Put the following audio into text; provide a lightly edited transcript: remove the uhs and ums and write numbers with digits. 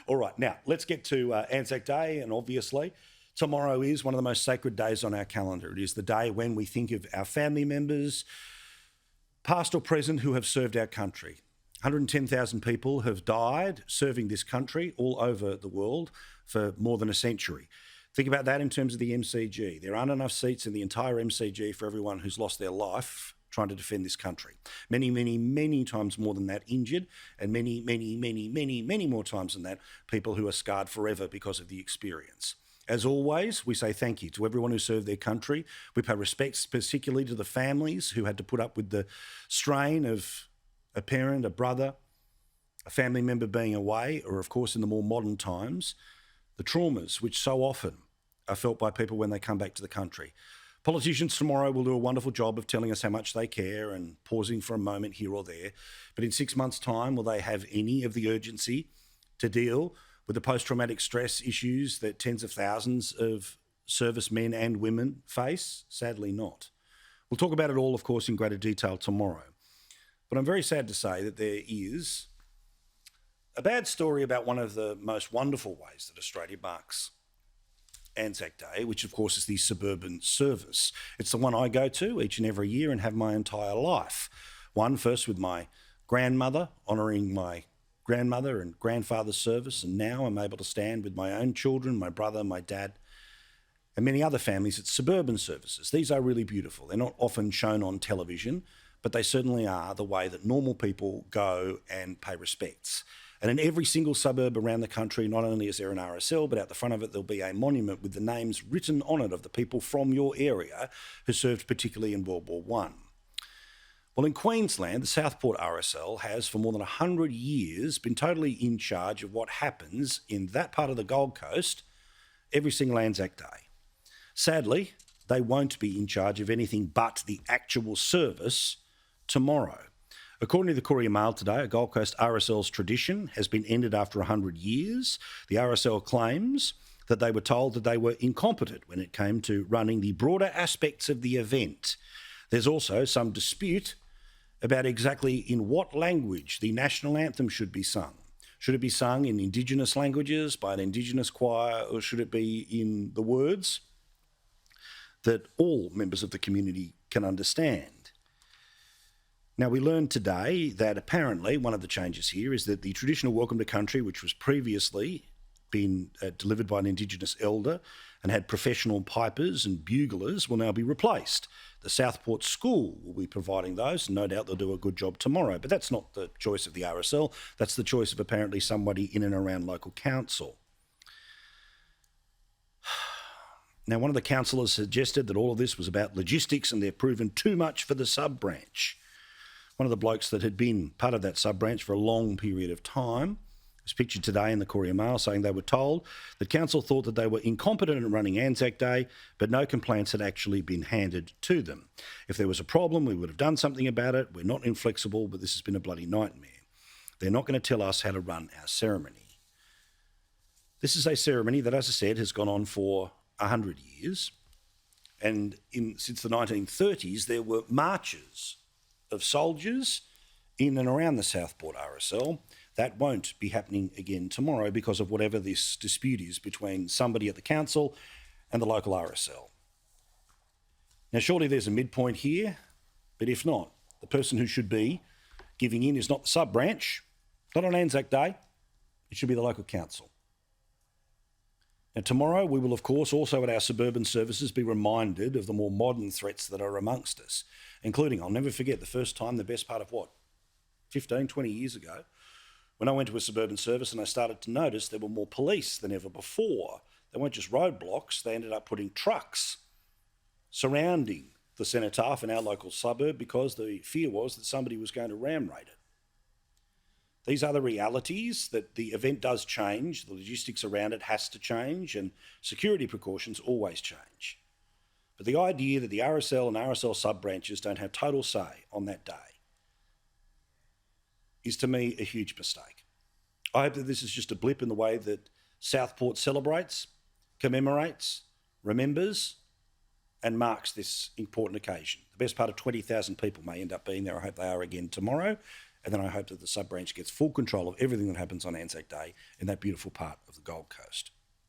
All right, now let's get to Anzac Day, and obviously tomorrow is one of the most sacred days on our calendar. It is the day when we think of our family members, past or present, who have served our country. 110,000 people have died serving this country all over the world for more than a century. Think about that in terms of the MCG. There aren't enough seats in the entire MCG for everyone who's lost their life trying to defend this country. Many, many, many times more than that injured, and many, many, many, many, many more times than that people who are scarred forever because of the experience. As always, we say thank you to everyone who served their country. We pay respects particularly to the families who had to put up with the strain of a parent, a brother, a family member being away, or of course in the more modern times, the traumas which so often are felt by people when they come back to the country. Politicians tomorrow will do a wonderful job of telling us how much they care and pausing for a moment here or there. But in 6 months' time, will they have any of the urgency to deal with the post-traumatic stress issues that tens of thousands of servicemen and women face? Sadly not. We'll talk about it all, of course, in greater detail tomorrow. But I'm very sad to say that there is a bad story about one of the most wonderful ways that Australia marks Anzac Day, which of course is the suburban service. It's the one I go to each and every year and have my entire life. One first with my grandmother, honouring my grandmother and grandfather's service, and now I'm able to stand with my own children, my brother, my dad, and many other families at suburban services. These are really beautiful. They're not often shown on television, but they certainly are the way that normal people go and pay respects. And in every single suburb around the country, not only is there an RSL, but out the front of it there'll be a monument with the names written on it of the people from your area who served particularly in World War One. Well, in Queensland, the Southport RSL has for more than 100 years been totally in charge of what happens in that part of the Gold Coast every single Anzac Day. Sadly, they won't be in charge of anything but the actual service tomorrow. According to the Courier Mail today, a Gold Coast RSL's tradition has been ended after 100 years. The RSL claims that they were told that they were incompetent when it came to running the broader aspects of the event. There's also some dispute about exactly in what language the national anthem should be sung. Should it be sung in Indigenous languages by an Indigenous choir, or should it be in the words that all members of the community can understand? Now, we learned today that apparently one of the changes here is that the traditional welcome to country, which was previously been delivered by an Indigenous elder and had professional pipers and buglers, will now be replaced. The Southport School will be providing those, and no doubt they'll do a good job tomorrow. But that's not the choice of the RSL. That's the choice of apparently somebody in and around local council. Now, one of the councillors suggested that all of this was about logistics and they're proven too much for the sub-branch. One of the blokes that had been part of that sub-branch for a long period of time was pictured today in the Courier Mail saying they were told that council thought that they were incompetent in running Anzac Day, but no complaints had actually been handed to them. If there was a problem, we would have done something about it. We're not inflexible, but this has been a bloody nightmare. They're not going to tell us how to run our ceremony. This is a ceremony that, as I said, has gone on for 100 years. And since the 1930s, there were marches of soldiers in and around the Southport RSL. That won't be happening again tomorrow because of whatever this dispute is between somebody at the council and the local RSL. Now, surely there's a midpoint here, but if not, the person who should be giving in is not the sub-branch, not on Anzac Day, it should be the local council. Now, tomorrow we will, of course, also at our suburban services be reminded of the more modern threats that are amongst us, including, I'll never forget, the first time, the best part of 15, 20 years ago, when I went to a suburban service and I started to notice there were more police than ever before. They weren't just roadblocks, they ended up putting trucks surrounding the cenotaph in our local suburb because the fear was that somebody was going to ram raid it. These are the realities, that the event does change, the logistics around it has to change, and security precautions always change. But the idea that the RSL and RSL sub-branches don't have total say on that day is, to me, a huge mistake. I hope that this is just a blip in the way that Southport celebrates, commemorates, remembers, and marks this important occasion. The best part of 20,000 people may end up being there. I hope they are again tomorrow. And then I hope that the sub-branch gets full control of everything that happens on Anzac Day in that beautiful part of the Gold Coast.